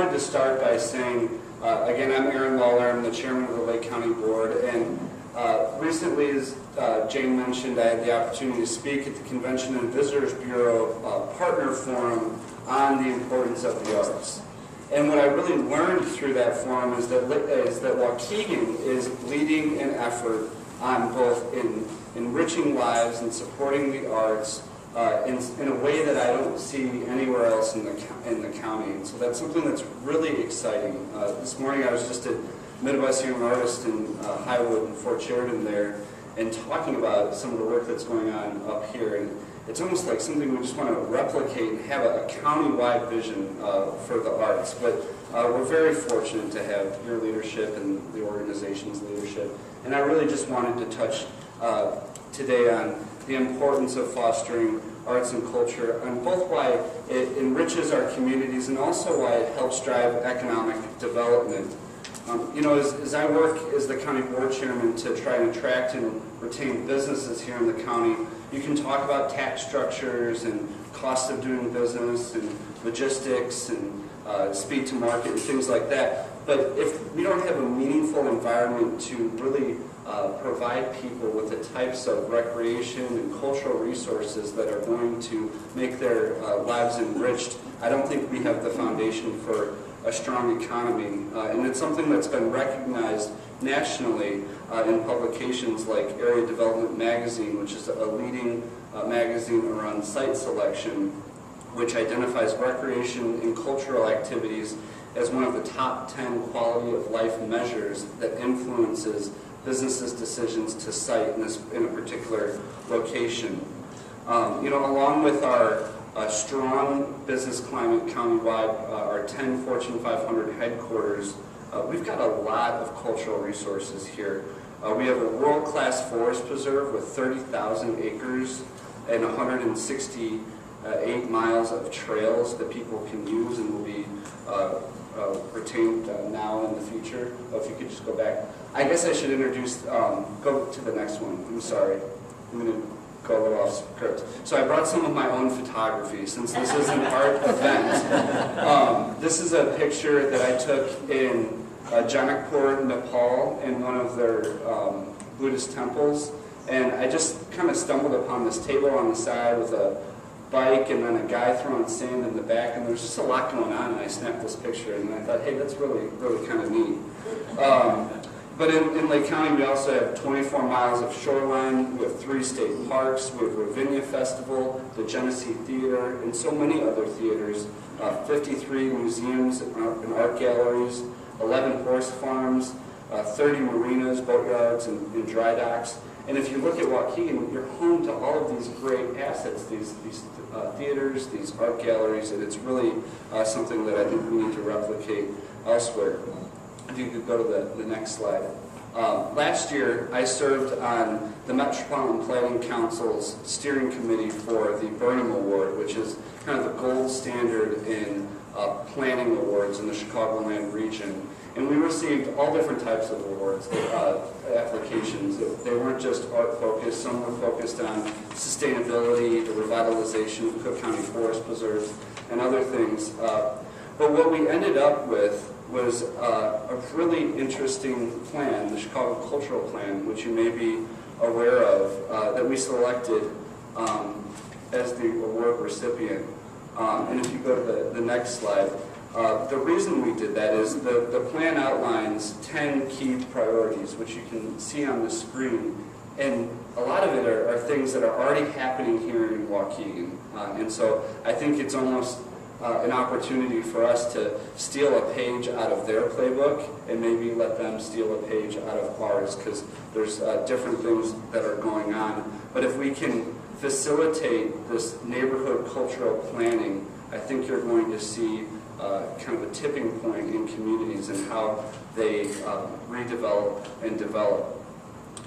wanted to start by saying, again, I'm Lawlor, I'm the chairman of the Lake County Board, and recently, as Jane mentioned, I had the opportunity to speak at the Convention and Visitors Bureau Partner Forum on the importance of the arts. And what I really learned through that forum is that Waukegan is leading an effort on both enriching lives and supporting the arts in a way that I don't see anywhere else in the county. And so that's something that's really exciting. This morning I was just at Midwest Young Artist in Highwood and Fort Sheridan there, and talking about some of the work that's going on up here. And it's almost like something we just want to replicate and have a county-wide vision for the arts. But we're very fortunate to have your leadership and the organization's leadership. And I really just wanted to touch today on the importance of fostering arts and culture, and both why it enriches our communities and also why it helps drive economic development. As I work as the county board chairman to try and attract and retain businesses here in the county, you can talk about tax structures and cost of doing business and logistics and speed to market and things like that. But if we don't have a meaningful environment to really provide people with the types of recreation and cultural resources that are going to make their lives enriched, I don't think we have the foundation for a strong economy. And it's something that's been recognized nationally in publications like Area Development Magazine, which is a leading magazine around site selection, which identifies recreation and cultural activities as one of the top 10 quality of life measures that influences businesses' decisions to site in a particular location. Along with our strong business climate countywide, our 10 Fortune 500 headquarters, we've got a lot of cultural resources here. We have a world-class forest preserve with 30,000 acres and 168 miles of trails that people can use and will be retained now and in the future. If you could just go back. I guess I should introduce, go to the next one. I'm sorry. I'm going to go a little off script. So I brought some of my own photography since this is an art event. This is a picture that I took in Janakpur, Nepal, in one of their Buddhist temples. And I just kind of stumbled upon this table on the side with a bike and then a guy throwing sand in the back, and there's just a lot going on, and I snapped this picture, and I thought, hey, that's really, really kind of neat. But in Lake County, we also have 24 miles of shoreline, we have 3 state parks, we have Ravinia Festival, the Genesee Theater, and so many other theaters, 53 museums and art galleries, 11 horse farms, 30 marinas, boatyards, and dry docks. And if you look at Waukegan, you're home to all of these great assets, these theaters, these art galleries, and it's really something that I think we need to replicate elsewhere. If you could go to the next slide. Last year, I served on the Metropolitan Planning Council's steering committee for the Burnham Award, which is kind of the gold standard in planning awards in the Chicagoland region. And we received all different types of awards, applications. They weren't just art-focused. Some were focused on sustainability, the revitalization of Cook County Forest Preserves, and other things. But what we ended up with was a really interesting plan, the Chicago Cultural Plan, which you may be aware of, that we selected as the award recipient. And if you go to the next slide, the reason we did that is the plan outlines 10 key priorities, which you can see on the screen. And a lot of it are things that are already happening here in Waukegan. And so I think it's almost an opportunity for us to steal a page out of their playbook and maybe let them steal a page out of ours, because there's different things that are going on. But if we can facilitate this neighborhood cultural planning, I think you're going to see kind of a tipping point in communities and how they redevelop and develop.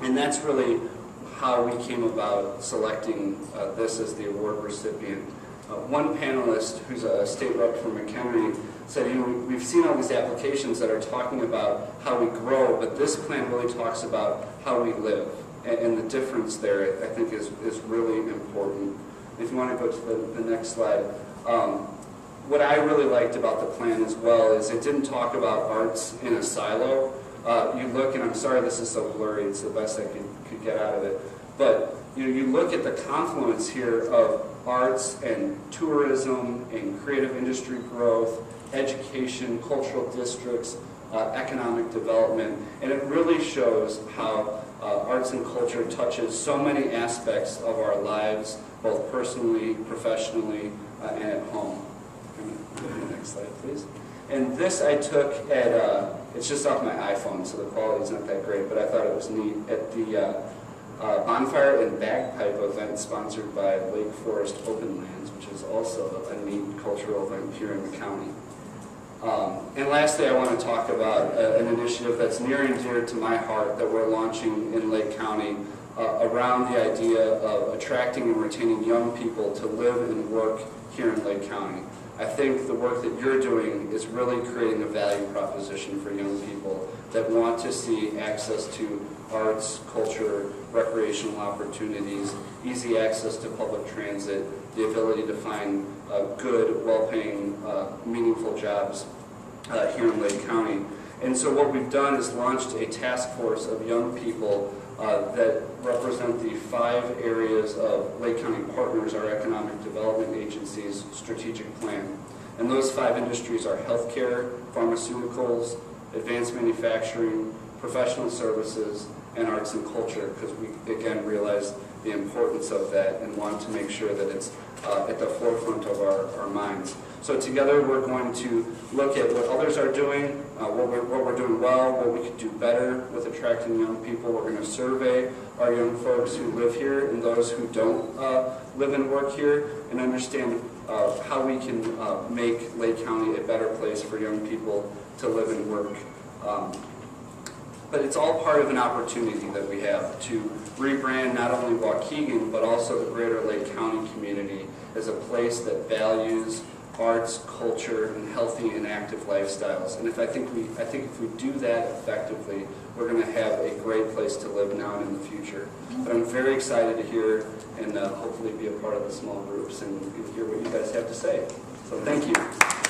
And that's really how we came about selecting this as the award recipient. One panelist, who's a state rep from McHenry, said, we've seen all these applications that are talking about how we grow, but this plan really talks about how we live. And the difference there, I think, is really important. If you want to go to the next slide. what I really liked about the plan as well is it didn't talk about arts in a silo. You look, and I'm sorry this is so blurry, it's the best I could get out of it, but you look at the confluence here of arts and tourism and creative industry growth, education, cultural districts, economic development, and it really shows how arts and culture touches so many aspects of our lives, both personally, professionally, and at home. Next slide, please. And this I took at, it's just off my iPhone, so the quality's not that great, but I thought it was neat, at the Bonfire and Bagpipe event sponsored by Lake Forest Open Lands, which is also a neat cultural event here in the county. And lastly, I want to talk about an initiative that's near and dear to my heart that we're launching in Lake County around the idea of attracting and retaining young people to live and work here in Lake County. I think the work that you're doing is really creating a value proposition for young people that want to see access to arts, culture, recreational opportunities, easy access to public transit, the ability to find good, well-paying, meaningful jobs here in Lake County. And so what we've done is launched a task force of young people that represent the 5 areas of Lake County Partners, our economic development agency's strategic plan. And those 5 industries are healthcare, pharmaceuticals, advanced manufacturing, professional services, and arts and culture, because we, again, realize the importance of that and want to make sure that it's at the forefront of our minds. So together we're going to look at what others are doing, what we're doing well, what we could do better with attracting young people. We're going to survey our young folks who live here and those who don't live and work here, and understand how we can make Lake County a better place for young people to live and work. But it's all part of an opportunity that we have to rebrand not only Waukegan, but also the greater Lake County community as a place that values arts, culture, and healthy and active lifestyles. And I think if we do that effectively, we're going to have a great place to live now and in the future. But I'm very excited to hear and hopefully be a part of the small groups and hear what you guys have to say. So thank you.